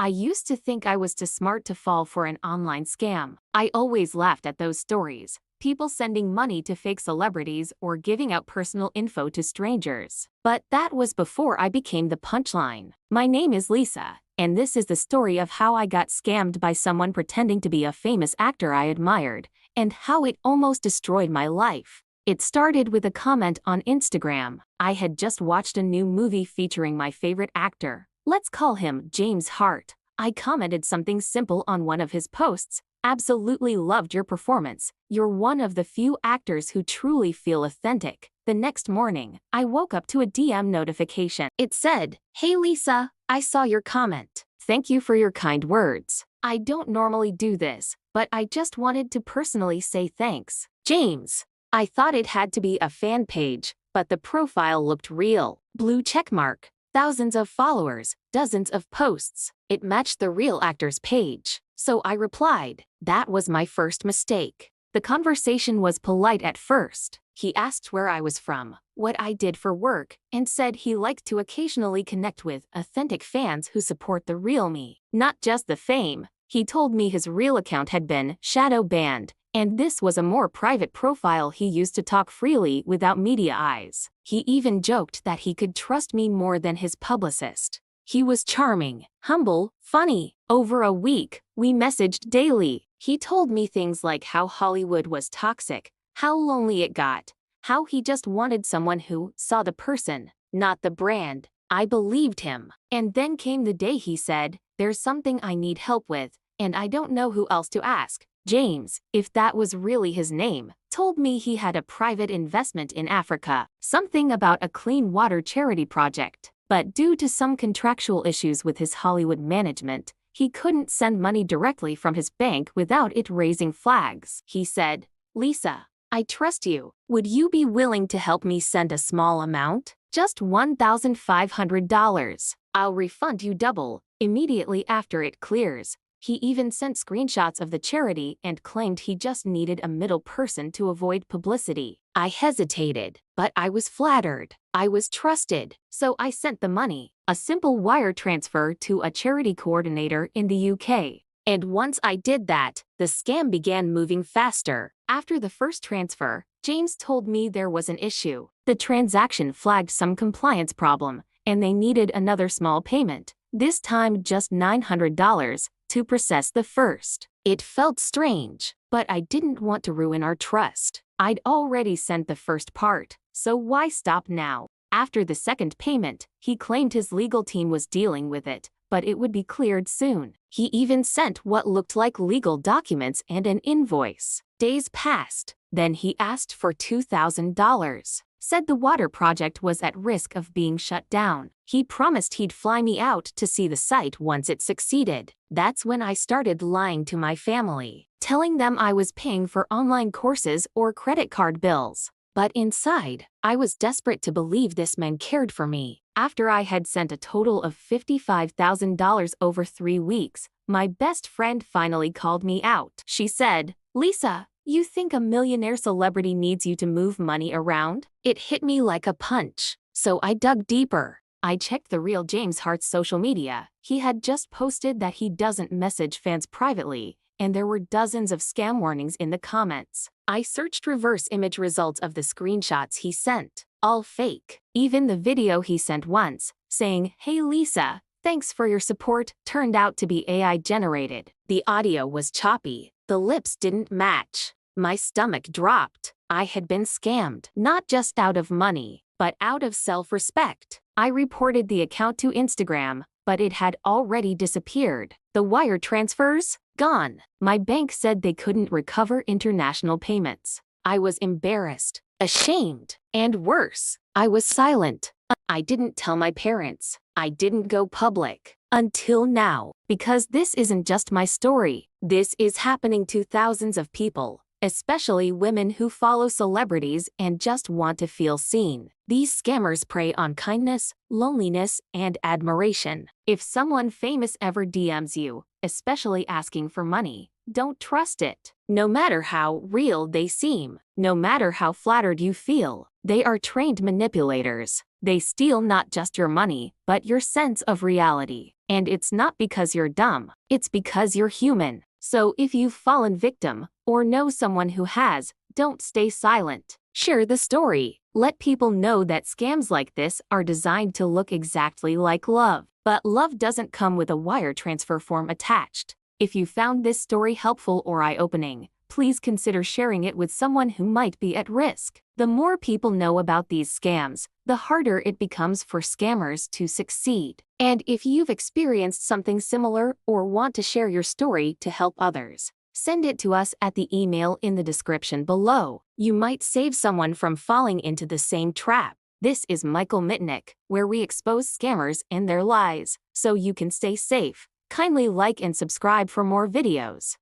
I used to think I was too smart to fall for an online scam. I always laughed at those stories. People sending money to fake celebrities or giving out personal info to strangers. But that was before I became the punchline. My name is Lisa, and this is the story of how I got scammed by someone pretending to be a famous actor I admired, and how it almost destroyed my life. It started with a comment on Instagram. I had just watched a new movie featuring my favorite actor. Let's call him James Hart. I commented something simple on one of his posts. Absolutely loved your performance. You're one of the few actors who truly feel authentic. The next morning, I woke up to a DM notification. It said, "Hey Lisa, I saw your comment. Thank you for your kind words. I don't normally do this, but I just wanted to personally say thanks. James." I thought it had to be a fan page, but the profile looked real. Blue checkmark, thousands of followers, dozens of posts. It matched the real actor's page. So I replied. That was my first mistake. The conversation was polite at first. He asked where I was from, what I did for work, and said he liked to occasionally connect with authentic fans who support the real me, not just the fame. He told me his real account had been shadow banned, and this was a more private profile he used to talk freely without media eyes. He even joked that he could trust me more than his publicist. He was charming, humble, funny. Over a week, we messaged daily. He told me things like how Hollywood was toxic, how lonely it got, how he just wanted someone who saw the person, not the brand. I believed him. And then came the day he said, "There's something I need help with, and I don't know who else to ask." James, if that was really his name, told me he had a private investment in Africa, something about a clean water charity project. But due to some contractual issues with his Hollywood management, he couldn't send money directly from his bank without it raising flags. He said, "Lisa, I trust you. Would you be willing to help me send a small amount? Just $1,500. I'll refund you double immediately after it clears." He even sent screenshots of the charity and claimed he just needed a middle person to avoid publicity. I hesitated, but I was flattered. I was trusted, so I sent the money, a simple wire transfer to a charity coordinator in the UK. And once I did that, the scam began moving faster. After the first transfer, James told me there was an issue. The transaction flagged some compliance problem, and they needed another small payment, this time just $900, to process the first. It felt strange, but I didn't want to ruin our trust. I'd already sent the first part, so why stop now? After the second payment, he claimed his legal team was dealing with it, but it would be cleared soon. He even sent what looked like legal documents and an invoice. Days passed. Then he asked for $2,000. Said the water project was at risk of being shut down. He promised he'd fly me out to see the site once it succeeded. That's when I started lying to my family, telling them I was paying for online courses or credit card bills. But inside, I was desperate to believe this man cared for me. After I had sent a total of $55,000 over 3 weeks, my best friend finally called me out. She said, "Lisa, you think a millionaire celebrity needs you to move money around?" It hit me like a punch. So I dug deeper. I checked the real James Hart's social media. He had just posted that he doesn't message fans privately, and there were dozens of scam warnings in the comments. I searched reverse image results of the screenshots he sent. All fake. Even the video he sent once, saying, "Hey Lisa, thanks for your support," turned out to be AI generated. The audio was choppy. The lips didn't match. My stomach dropped. I had been scammed, not just out of money, but out of self-respect. I reported the account to Instagram, but it had already disappeared. The wire transfers? Gone. My bank said they couldn't recover international payments. I was embarrassed, ashamed, and worse, I was silent. I didn't tell my parents. I didn't go public. Until now. Because this isn't just my story. This is happening to thousands of people, especially women who follow celebrities and just want to feel seen. These scammers prey on kindness, loneliness, and admiration. If someone famous ever DMs you, especially asking for money, don't trust it. No matter how real they seem, no matter how flattered you feel, they are trained manipulators. They steal not just your money, but your sense of reality. And it's not because you're dumb, it's because you're human. So if you've fallen victim, or know someone who has, don't stay silent. Share the story. Let people know that scams like this are designed to look exactly like love. But love doesn't come with a wire transfer form attached. If you found this story helpful or eye-opening, please consider sharing it with someone who might be at risk. The more people know about these scams, the harder it becomes for scammers to succeed. And if you've experienced something similar or want to share your story to help others, send it to us at the email in the description below. You might save someone from falling into the same trap. This is MICHAELMITNICK, where we expose scammers and their lies, so you can stay safe. Kindly like and subscribe for more videos.